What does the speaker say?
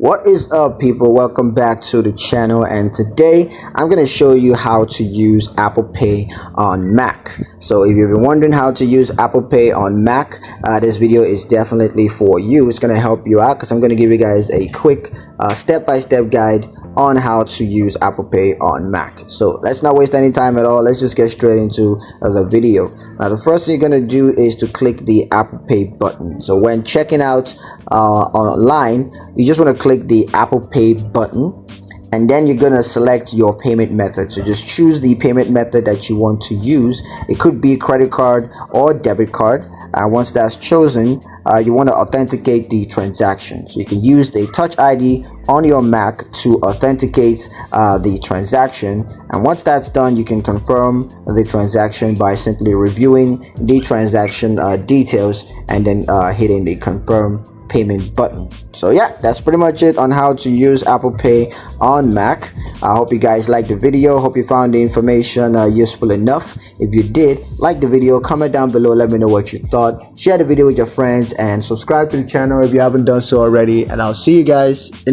What is up, people? Welcome back to the channel, and today I'm going to show you how to use Apple Pay on Mac. So if you've been wondering how to use Apple Pay on Mac, this video is definitely for you. It's going to help you out because I'm going to give you guys a quick step-by-step guide on how to use Apple Pay on Mac. So let's not waste any time at all. Let's just get straight into the video. Now, the first thing you're going to do is to click the Apple Pay button. So when checking out online, you just want to click the Apple Pay button, and then you're going to select your payment method. So just choose the payment method that you want to use. It could be credit card or debit card. Once that's chosen, you want to authenticate the transaction. So you can use the Touch ID on your Mac to authenticate the transaction. And once that's done, you can confirm the transaction by simply reviewing the transaction details and then hitting the confirm payment button. So yeah, that's pretty much it on how to use Apple Pay on Mac. I hope you guys liked the video. Hope you found the information useful enough. If you did, like the video, comment down below, let me know what you thought. Share the video with your friends and subscribe to the channel if you haven't done so already, and I'll see you guys in